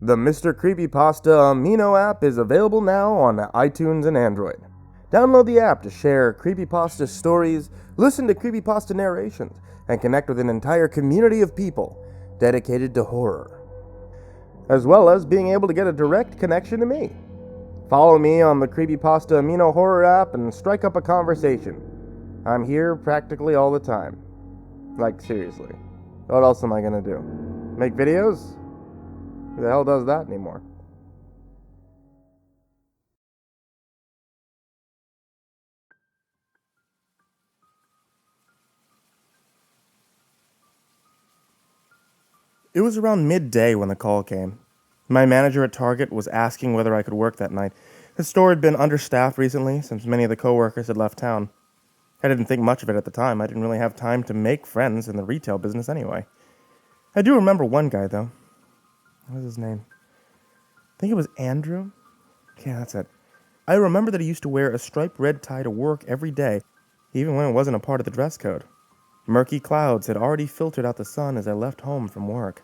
The MrCreepyPasta Amino app is available now on iTunes and Android. Download the app to share creepypasta stories, listen to creepypasta narrations, and connect with an entire community of people dedicated to horror, as well as being able to get a direct connection to me. Follow me on the CreepyPasta Amino Horror app and strike up a conversation. I'm here practically all the time. Like, seriously. What else am I gonna do? Make videos? Who the hell does that anymore? It was around midday when the call came. My manager at Target was asking whether I could work that night. The store had been understaffed recently since many of the coworkers had left town. I didn't think much of it at the time. I didn't really have time to make friends in the retail business anyway. I do remember one guy, though. What was his name? I think it was Andrew? Yeah, that's it. I remember that he used to wear a striped red tie to work every day, even when it wasn't a part of the dress code. Murky clouds had already filtered out the sun as I left home from work.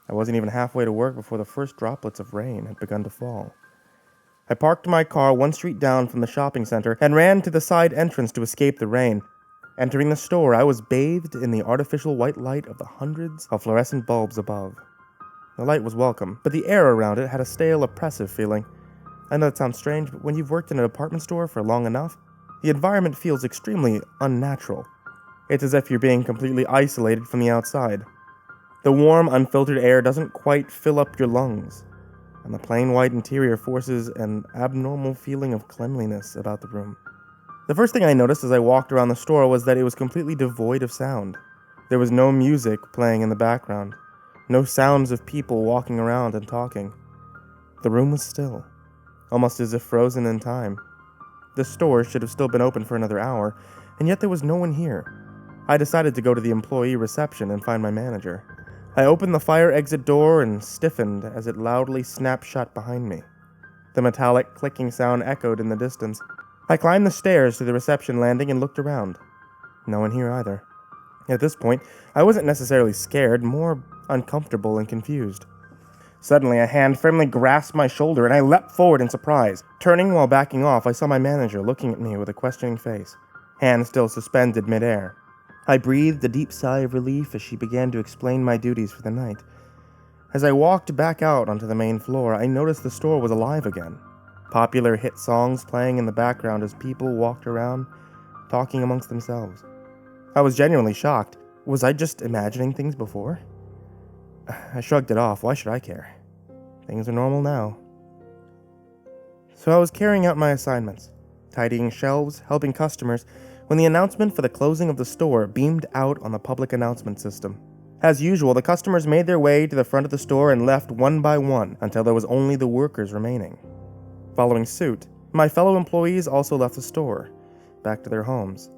I wasn't even halfway to work before the first droplets of rain had begun to fall. I parked my car one street down from the shopping center and ran to the side entrance to escape the rain. Entering the store, I was bathed in the artificial white light of the hundreds of fluorescent bulbs above. The light was welcome, but the air around it had a stale, oppressive feeling. I know it sounds strange, but when you've worked in a department store for long enough, the environment feels extremely unnatural. It's as if you're being completely isolated from the outside. The warm, unfiltered air doesn't quite fill up your lungs, and the plain white interior forces an abnormal feeling of cleanliness about the room. The first thing I noticed as I walked around the store was that it was completely devoid of sound. There was no music playing in the background, no sounds of people walking around and talking. The room was still, almost as if frozen in time. The store should have still been open for another hour, and yet there was no one here. I decided to go to the employee reception and find my manager. I opened the fire exit door and stiffened as it loudly snapped shut behind me. The metallic clicking sound echoed in the distance. I climbed the stairs to the reception landing and looked around. No one here either. At this point, I wasn't necessarily scared, more uncomfortable and confused. Suddenly, a hand firmly grasped my shoulder and I leapt forward in surprise. Turning while backing off, I saw my manager looking at me with a questioning face, hand still suspended midair. I breathed a deep sigh of relief as she began to explain my duties for the night. As I walked back out onto the main floor, I noticed the store was alive again. Popular hit songs playing in the background as people walked around, talking amongst themselves. I was genuinely shocked. Was I just imagining things before? I shrugged it off. Why should I care? Things are normal now. So I was carrying out my assignments, tidying shelves, helping customers, when the announcement for the closing of the store beamed out on the public announcement system. As usual, the customers made their way to the front of the store and left one by one until there was only the workers remaining. Following suit, my fellow employees also left the store, back to their homes.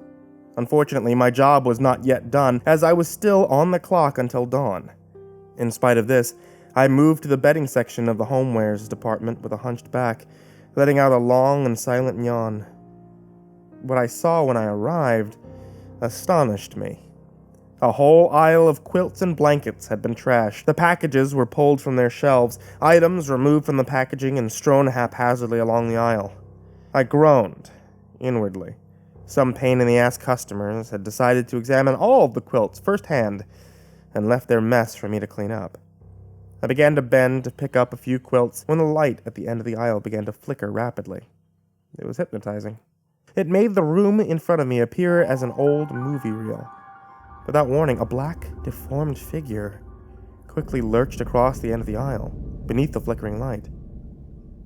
Unfortunately, my job was not yet done, as I was still on the clock until dawn. In spite of this, I moved to the bedding section of the homewares department with a hunched back, letting out a long and silent yawn. What I saw when I arrived astonished me. A whole aisle of quilts and blankets had been trashed. The packages were pulled from their shelves, items removed from the packaging and strewn haphazardly along the aisle. I groaned, inwardly. Some pain-in-the-ass customers had decided to examine all of the quilts firsthand and left their mess for me to clean up. I began to bend to pick up a few quilts when the light at the end of the aisle began to flicker rapidly. It was hypnotizing. It made the room in front of me appear as an old movie reel. Without warning, a black, deformed figure quickly lurched across the end of the aisle, beneath the flickering light.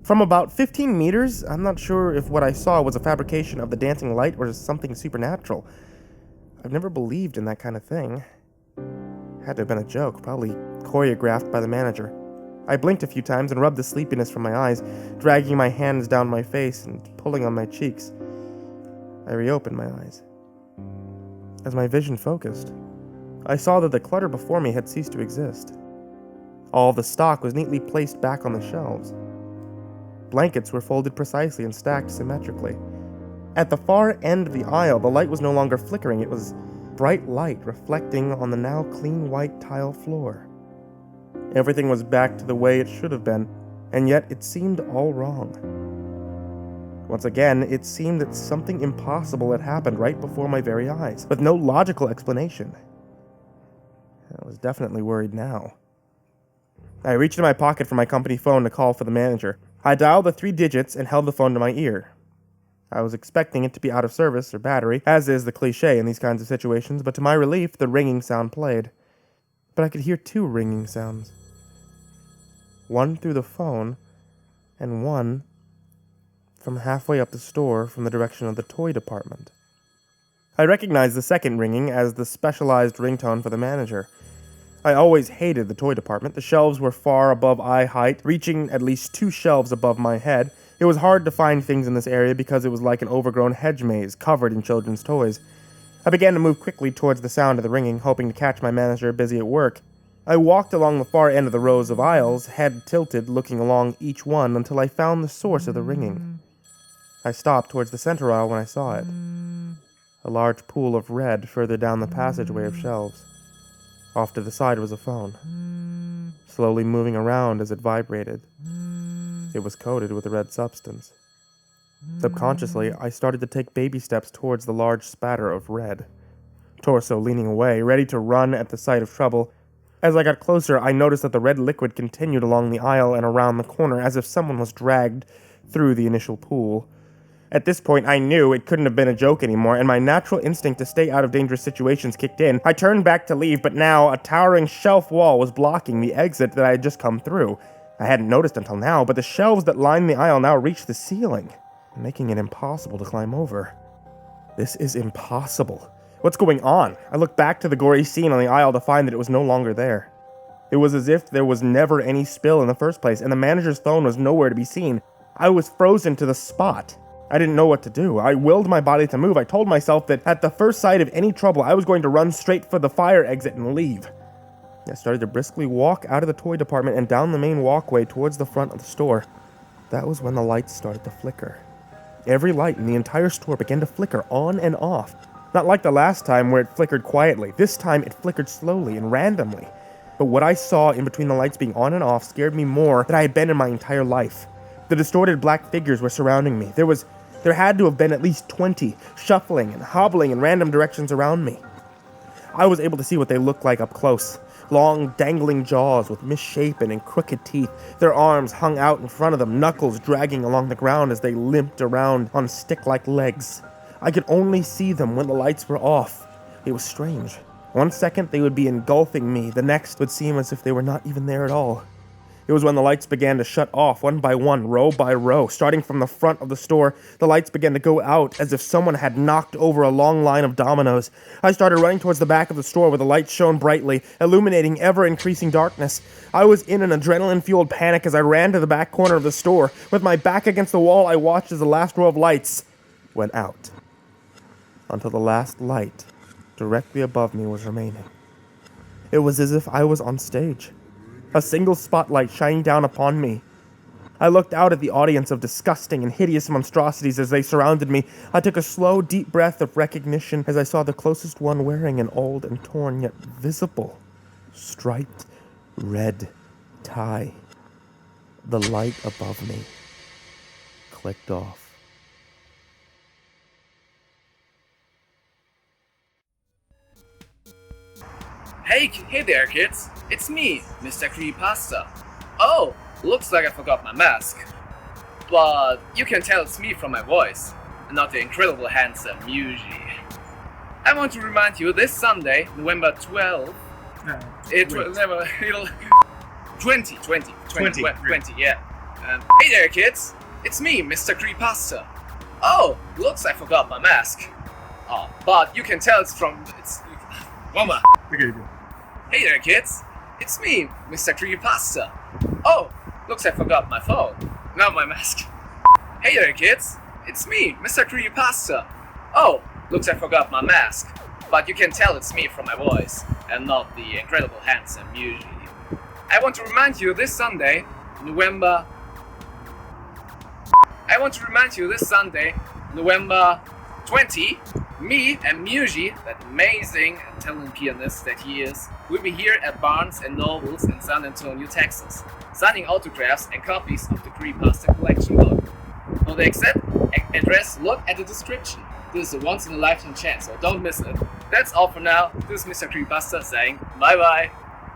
From about 15 meters, I'm not sure if what I saw was a fabrication of the dancing light or something supernatural. I've never believed in that kind of thing. Had to have been a joke, probably choreographed by the manager. I blinked a few times and rubbed the sleepiness from my eyes, dragging my hands down my face and pulling on my cheeks. I reopened my eyes. As my vision focused, I saw that the clutter before me had ceased to exist. All the stock was neatly placed back on the shelves. Blankets were folded precisely and stacked symmetrically. At the far end of the aisle, the light was no longer flickering. It was bright light reflecting on the now clean white tile floor. Everything was back to the way it should have been, and yet it seemed all wrong. Once again, it seemed that something impossible had happened right before my very eyes, with no logical explanation. I was definitely worried now. I reached in my pocket for my company phone to call for the manager. I dialed the 3 digits and held the phone to my ear. I was expecting it to be out of service or battery, as is the cliche in these kinds of situations, but to my relief, the ringing sound played. But I could hear 2 ringing sounds. One through the phone, and one from halfway up the store from the direction of the toy department. I recognized the second ringing as the specialized ringtone for the manager. I always hated the toy department. The shelves were far above eye height, reaching at least 2 shelves above my head. It was hard to find things in this area because it was like an overgrown hedge maze covered in children's toys. I began to move quickly towards the sound of the ringing, hoping to catch my manager busy at work. I walked along the far end of the rows of aisles, head tilted, looking along each one until I found the source of the ringing. I stopped towards the center aisle when I saw it. A large pool of red further down the passageway of shelves. Off to the side was a phone, slowly moving around as it vibrated. It was coated with a red substance. Subconsciously, I started to take baby steps towards the large spatter of red. Torso leaning away, ready to run at the sight of trouble. As I got closer, I noticed that the red liquid continued along the aisle and around the corner as if someone was dragged through the initial pool. At this point, I knew it couldn't have been a joke anymore, and my natural instinct to stay out of dangerous situations kicked in. I turned back to leave, but now a towering shelf wall was blocking the exit that I had just come through. I hadn't noticed until now, but the shelves that lined the aisle now reached the ceiling, making it impossible to climb over. This is impossible. What's going on? I looked back to the gory scene on the aisle to find that it was no longer there. It was as if there was never any spill in the first place, and the manager's phone was nowhere to be seen. I was frozen to the spot. I didn't know what to do. I willed my body to move. I told myself that at the first sight of any trouble, I was going to run straight for the fire exit and leave. I started to briskly walk out of the toy department and down the main walkway towards the front of the store. That was when the lights started to flicker. Every light in the entire store began to flicker on and off. Not like the last time where it flickered quietly. This time it flickered slowly and randomly. But what I saw in between the lights being on and off scared me more than I had been in my entire life. The distorted black figures were surrounding me. There had to have been at least 20, shuffling and hobbling in random directions around me. I was able to see what they looked like up close. Long, dangling jaws with misshapen and crooked teeth. Their arms hung out in front of them, knuckles dragging along the ground as they limped around on stick-like legs. I could only see them when the lights were off. It was strange. One second they would be engulfing me, the next would seem as if they were not even there at all. It was when the lights began to shut off, one by one, row by row. Starting from the front of the store, the lights began to go out as if someone had knocked over a long line of dominoes. I started running towards the back of the store where the lights shone brightly, illuminating ever-increasing darkness. I was in an adrenaline-fueled panic as I ran to the back corner of the store. With my back against the wall, I watched as the last row of lights went out, until the last light directly above me was remaining. It was as if I was on stage. A single spotlight shining down upon me. I looked out at the audience of disgusting and hideous monstrosities as they surrounded me. I took a slow, deep breath of recognition as I saw the closest one wearing an old and torn yet visible, striped red tie. The light above me clicked off. Hey there, kids. It's me, MrCreepyPasta. Oh, looks like I forgot my mask. But you can tell it's me from my voice, and not the incredible handsome Yuji. I want to remind you this Sunday, November 12th. It'll 20, yeah. Hey there, kids. It's me, MrCreepyPasta. Oh, looks like I forgot my mask. But you can tell it's Mama. Hey there, kids. It's me, MrCreepyPasta. Oh, looks like I forgot my phone. Not my mask. Hey there, kids. It's me, MrCreepyPasta. Oh, looks like I forgot my mask. But you can tell it's me from my voice, and not the incredible handsome Yuji. I want to remind you this Sunday, November 20, Me and Muji, that amazing and talented pianist that he is, will be here at Barnes & Noble's in San Antonio, Texas, signing autographs and copies of the CreepyPasta collection book. For the exact address, look at the description. This is a once-in-a-lifetime chance, so don't miss it. That's all for now. This is Mr. CreepyPasta saying bye-bye.